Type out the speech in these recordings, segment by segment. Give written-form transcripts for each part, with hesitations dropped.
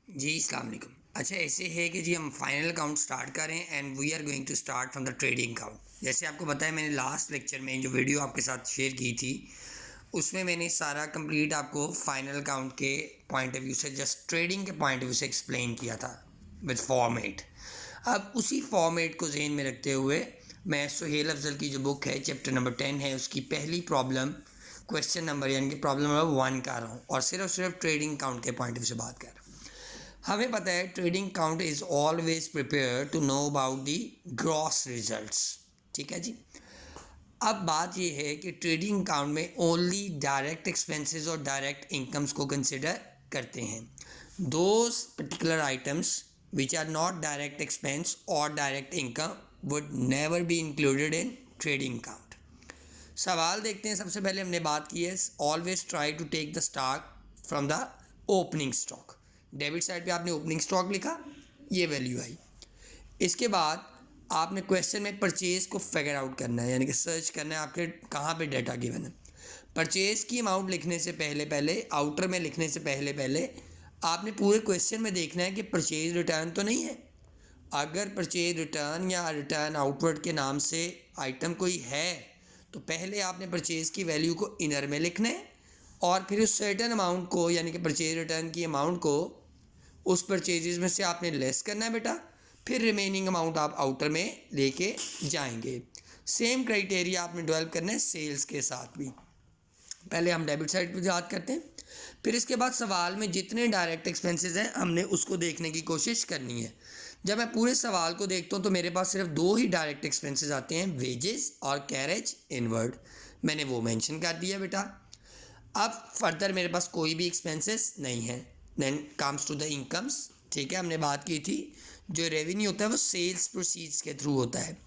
जी अस्सलाम वालेकुम। अच्छा ऐसे है कि जी हम फाइनल काउंट स्टार्ट करें and we are going to start from the trading count. जैसे आपको पता है मैंने लास्ट लेक्चर में जो वीडियो आपके साथ शेयर की थी उसमें मैंने सारा कंप्लीट आपको फाइनल काउंट के पॉइंट ऑफ व्यू से जस्ट ट्रेडिंग के पॉइंट ऑफ व्यू से एक्सप्लेन किया था विद फॉर्मेट। अब उसी फॉर्मेट को जहन में रखते हुए मैं सुहेल अफजल की जो बुक है चैप्टर नंबर 10 है उसकी पहली प्रॉब्लम क्वेश्चन नंबर यानी कि प्रॉब्लम नंबर 1 कर रहा हूँ और सिर्फ ट्रेडिंग काउंट के पॉइंट ऑफ व्यू से बात कर रहा हूँ। हमें पता है trading account is always prepare to know about the gross results. ठीक है जी। अब बात यह है कि ट्रेडिंग काउंट में ओनली डायरेक्ट एक्सपेंसेस और डायरेक्ट इनकम्स को कंसिडर करते हैं। Those particular items which are not direct expense और direct income would never be included in trading account. सवाल देखते हैं। सबसे पहले हमने बात की है always try to take the stock from the opening stock. Debit side पे आपने ओपनिंग स्टॉक लिखा, ये वैल्यू आई। इसके बाद आपने क्वेश्चन में परचेज को फिगर आउट करना है यानी कि सर्च करना है आपके कहाँ पे डाटा गिवन है। परचेज की अमाउंट लिखने से पहले पहले आउटर में लिखने से पहले पहले आपने पूरे क्वेश्चन में देखना है कि परचेज रिटर्न तो नहीं है। अगर परचेज रिटर्न या रिटर्न आउटवर्ड के नाम से आइटम कोई है तो पहले आपने परचेज़ की वैल्यू को इनर में लिखना है और फिर उस सर्टेन अमाउंट को यानी कि परचेज रिटर्न की अमाउंट को उस परचेजेस में से आपने लेस करना है बेटा। फिर रिमेनिंग अमाउंट आप आउटर में लेके जाएंगे। सेम क्राइटेरिया आपने डेवलप करना है सेल्स के साथ भी। पहले हम डेबिट साइड पर बात करते हैं, फिर इसके बाद सवाल में जितने डायरेक्ट एक्सपेंसेस हैं हमने उसको देखने की कोशिश करनी है। जब मैं पूरे सवाल को देखता हूँ तो मेरे पास सिर्फ दो ही डायरेक्ट एक्सपेंसेस आते हैं, वेजेस और कैरेज इनवर्ड। मैंने वो मेंशन कर दिया बेटा। अब फर्दर मेरे पास कोई भी एक्सपेंसेस नहीं है। Then comes to the incomes. ठीक है, हमने बात की थी जो रेवेन्यू होता है वो सेल्स प्रोसीड्स के थ्रू होता है।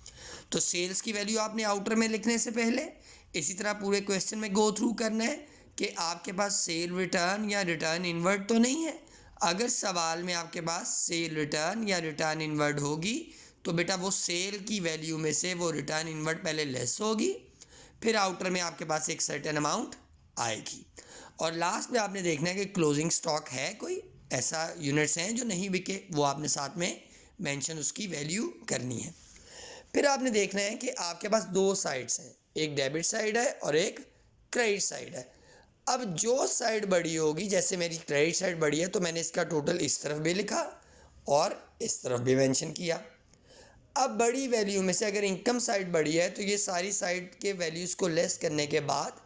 तो सेल्स की वैल्यू आपने आउटर में लिखने से पहले इसी तरह पूरे क्वेश्चन में गो थ्रू करना है कि आपके पास सेल रिटर्न या रिटर्न इनवर्ड तो नहीं है। अगर सवाल में आपके पास सेल रिटर्न या रिटर्न इनवर्ड होगी तो बेटा वो सेल की वैल्यू में से वो रिटर्न इनवर्ड पहले लेस होगी, फिर आउटर में आपके पास एक सर्टेन अमाउंट आएगी और लास्ट में आपने देखना है कि क्लोजिंग स्टॉक है कोई ऐसा यूनिट्स हैं जो नहीं बिके, वो आपने साथ में मेंशन उसकी वैल्यू करनी है। फिर आपने देखना है कि आपके पास दो साइड्स हैं, एक डेबिट साइड है और एक क्रेडिट साइड है। अब जो साइड बड़ी होगी, जैसे मेरी क्रेडिट साइड बड़ी है तो मैंने इसका टोटल इस तरफ भी लिखा और इस तरफ भी मेंशन किया। अब बड़ी वैल्यू में से अगर इनकम साइड बड़ी है तो ये सारी साइड के वैल्यूज़ को लेस करने के बाद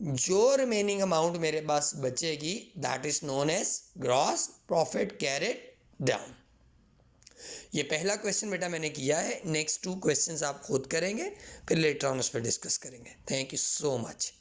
जो रिमेनिंग अमाउंट मेरे पास बचेगी that is known as gross profit carried down. ये पहला क्वेश्चन बेटा मैंने किया है। नेक्स्ट टू क्वेश्चंस आप खुद करेंगे, फिर लेटर ऑन उस पर डिस्कस करेंगे। Thank you so much.